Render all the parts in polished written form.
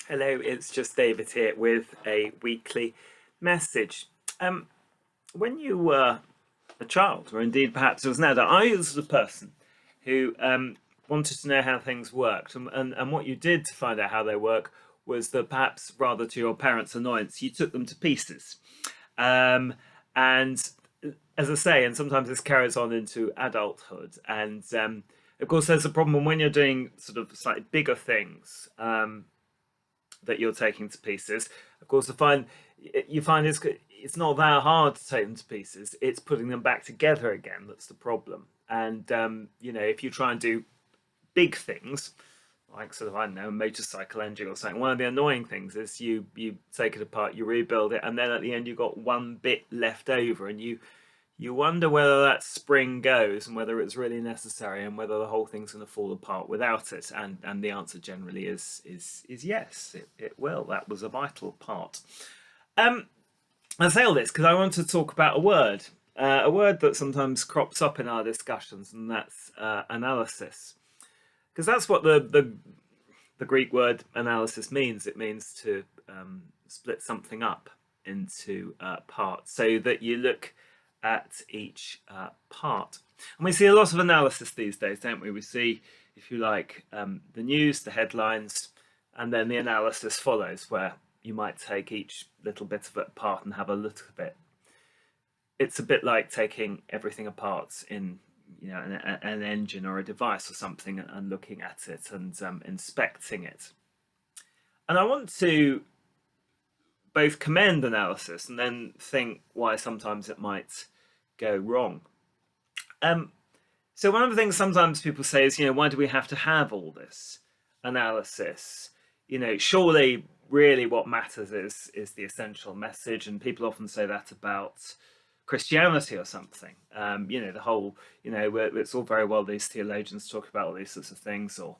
Hello, it's just David here with a weekly message. Um, when you were a child, or indeed perhaps as an adult, I was the person who wanted to know how things worked, and what you did to find out how they work was that perhaps rather to your parents' annoyance, you took them to pieces. Um, and as I say, and sometimes this carries on into adulthood. And of course, there's a problem when you're doing sort of slightly bigger things. That you're taking to pieces. Of course, you find it's not that hard to take them to pieces. It's putting them back together again that's the problem. And if you try and do big things, like sort of I don't know, a motorcycle engine or something, one of the annoying things is you take it apart, you rebuild it, and then at the end you've got one bit left over, and you wonder whether that spring goes and whether it's really necessary and whether the whole thing's going to fall apart without it. And the answer generally is yes, it will. That was a vital part. Um, I say all this because I want to talk about a word that sometimes crops up in our discussions, and that's analysis. Because that's what the Greek word analysis means. It means to split something up into parts so that you look at each part. And we see a lot of analysis these days, don't we? We see, if you like, the news, the headlines, and then the analysis follows, where you might take each little bit of it apart and have a look at it. It's a bit like taking everything apart in an engine or a device or something and looking at it and inspecting it. And I want to both commend analysis and then think why sometimes it might go wrong. Um, so one of the things sometimes people say is, why do we have to have all this analysis? Surely, really, what matters is the essential message, and people often say that about Christianity or something. The whole, it's all very well these theologians talk about all these sorts of things, or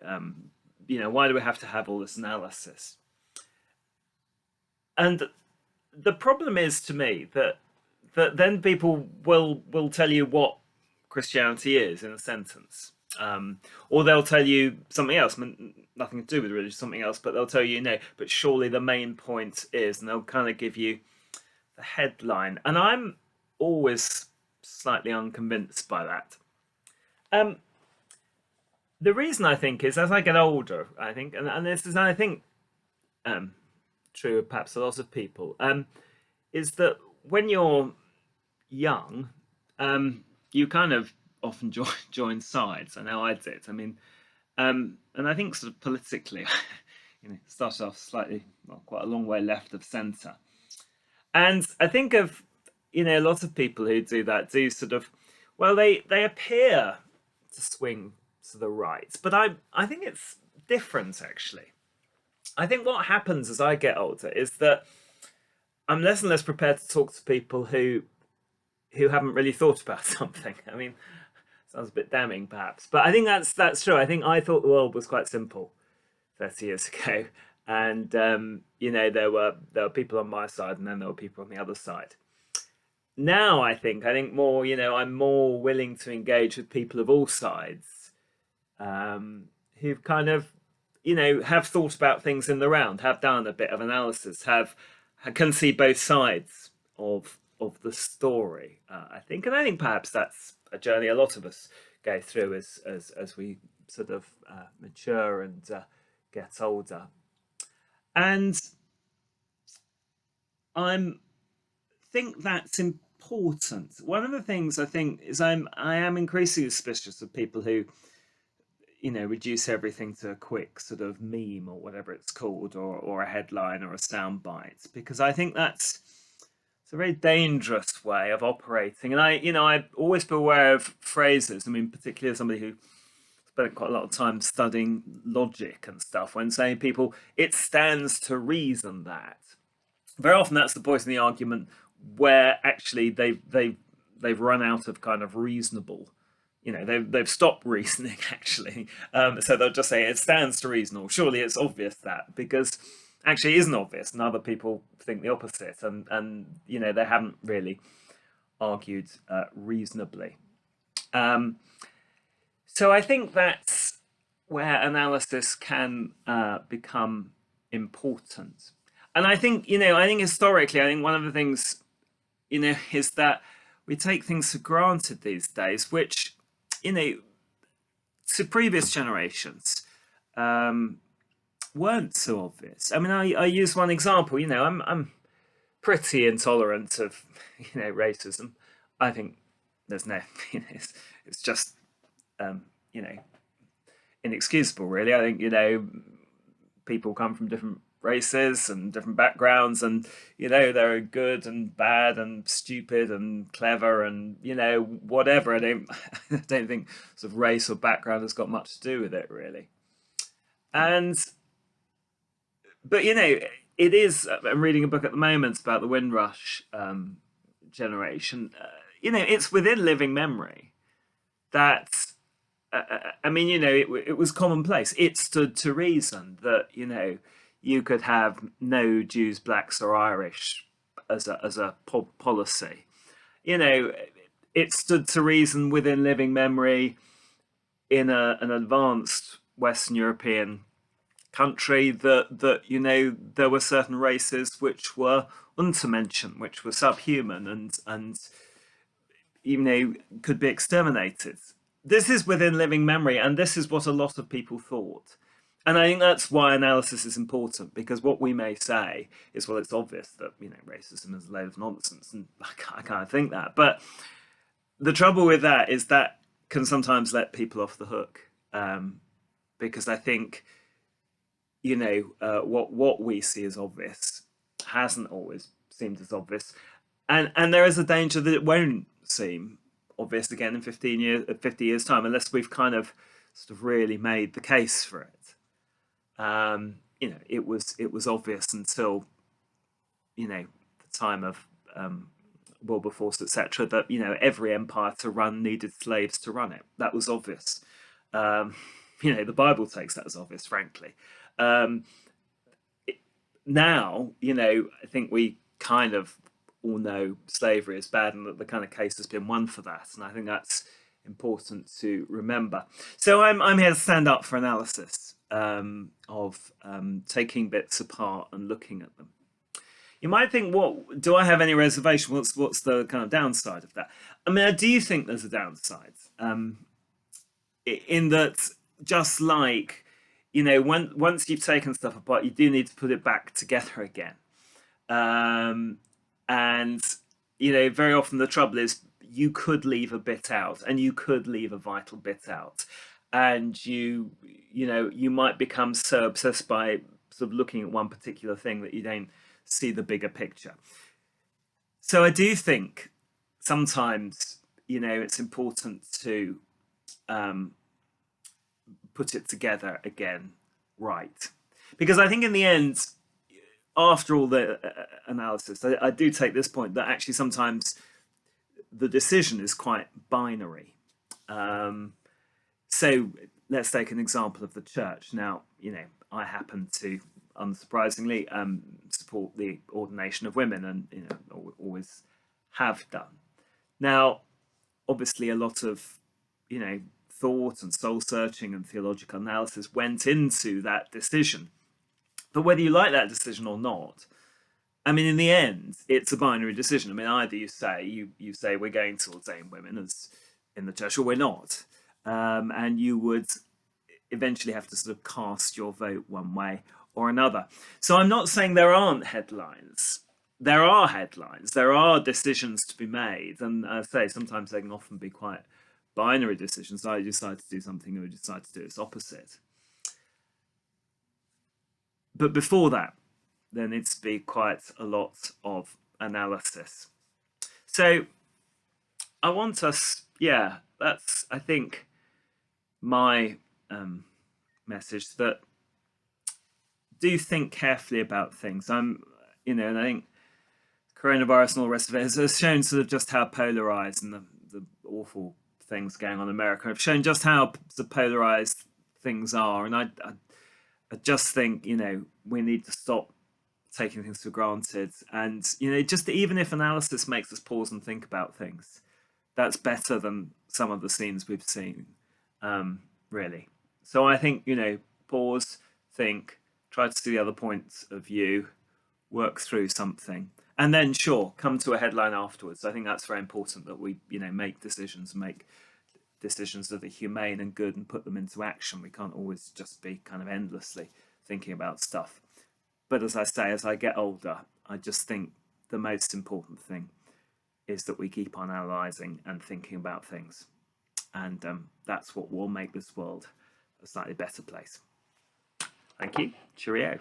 why do we have to have all this analysis? And the problem is to me that then people will tell you what Christianity is in a sentence, or they'll tell you something else, nothing to do with religion, something else, but they'll tell you no. But surely the main point is, and they'll kind of give you the headline, and I'm always slightly unconvinced by that. Um, the reason I think is as I get older, I think, and this is I think um, true of perhaps a lot of people, is that when you're young, you kind of often join sides. I know I did. I mean, and I think sort of politically, started off slightly, well, quite a long way left of centre. And I think of, a lot of people who do that do sort of, well, they appear to swing to the right, but I think it's different actually. I think what happens as I get older is that I'm less and less prepared to talk to people who haven't really thought about something. I mean, sounds a bit damning perhaps, but I think that's true. I think I thought the world was quite simple 30 years ago, and there were people on my side, and then there were people on the other side. Now I think more. I'm more willing to engage with people of all sides, who've kind of have thought about things in the round, have done a bit of analysis, have can see both sides of the story. And I think perhaps that's a journey a lot of us go through as we sort of mature and get older. And I'm think that's important. One of the things I think is I am increasingly suspicious of people who reduce everything to a quick sort of meme or whatever it's called, or a headline or a soundbite, because I think that's it's a very dangerous way of operating. And I always be aware of phrases. I mean, particularly as somebody who spent quite a lot of time studying logic and stuff, when saying people, it stands to reason that. Very often that's the point in the argument where actually they've run out of kind of reasonable, they've stopped reasoning actually. So they'll just say it stands to reason, or surely it's obvious that, because actually it isn't obvious, and other people think the opposite, and they haven't really argued reasonably. um, so I think that's where analysis can become important. And I think, I think historically, I think one of the things, is that we take things for granted these days, which, you know, to previous generations um, weren't so obvious. I mean, I use one example. I'm pretty intolerant of racism. I think there's no, it's just um, you know inexcusable, really. I think people come from different races and different backgrounds, and they're good and bad and stupid and clever and whatever. I don't I don't think sort of race or background has got much to do with it, really. And but it is. I'm reading a book at the moment about the Windrush generation. It's within living memory that I mean, it was commonplace. It stood to reason that you could have no Jews, blacks, or Irish as a policy. You know, it stood to reason within living memory in an advanced Western European country that there were certain races which were untermenschen, which were subhuman, and could be exterminated. This is within living memory, and this is what a lot of people thought. And I think that's why analysis is important, because what we may say is, well, it's obvious that racism is a load of nonsense, and I kind of think that. But the trouble with that is that can sometimes let people off the hook, because I think what we see as obvious hasn't always seemed as obvious, and there is a danger that it won't seem obvious again in 50 years time, unless we've kind of sort of really made the case for it. It was obvious until the time of Wilberforce, etc., that every empire to run needed slaves to run it. That was obvious. The Bible takes that as obvious, frankly. Now, I think we kind of all know slavery is bad, and that the kind of case has been won for that. And I think that's important to remember. So I'm here to stand up for analysis of taking bits apart and looking at them. You might think, what do I have any reservation? What's the kind of downside of that? I mean, I do think there's a downside, in that, just like once you've taken stuff apart, you do need to put it back together again. And very often the trouble is you could leave a bit out, and you could leave a vital bit out, and you might become so obsessed by sort of looking at one particular thing that you don't see the bigger picture. So I do think sometimes it's important to put it together again, right? Because I think in the end, after all the analysis, I do take this point that actually sometimes the decision is quite binary. So let's take an example of the church. Now, I happen to, unsurprisingly, support the ordination of women, and always have done. Now, obviously, a lot of thought and soul searching and theological analysis went into that decision. But whether you like that decision or not, I mean, in the end, it's a binary decision. I mean, either you say we're going to ordain women as in the church, or we're not, and you would eventually have to sort of cast your vote one way or another. So I'm not saying there aren't headlines. There are headlines. There are decisions to be made, and I say sometimes they can often be quite binary decisions. I decide to do something, or decide to do its opposite. But before that, there needs to be quite a lot of analysis. So I want us, that's, I think, my message, that do think carefully about things. And I think coronavirus and all the rest of it has shown sort of just how polarized, and the awful things going on in America have shown just how polarized things are. And I just think we need to stop taking things for granted, and just even if analysis makes us pause and think about things, that's better than some of the scenes we've seen, really. So I think pause, think, try try to see the other points of view, work through something, and then sure, come to a headline afterwards. I think that's very important that we, make decisions that are humane and good and put them into action. We can't always just be kind of endlessly thinking about stuff. But as I say, as I get older, I just think the most important thing is that we keep on analysing and thinking about things. And that's what will make this world a slightly better place. Thank you. Cheerio.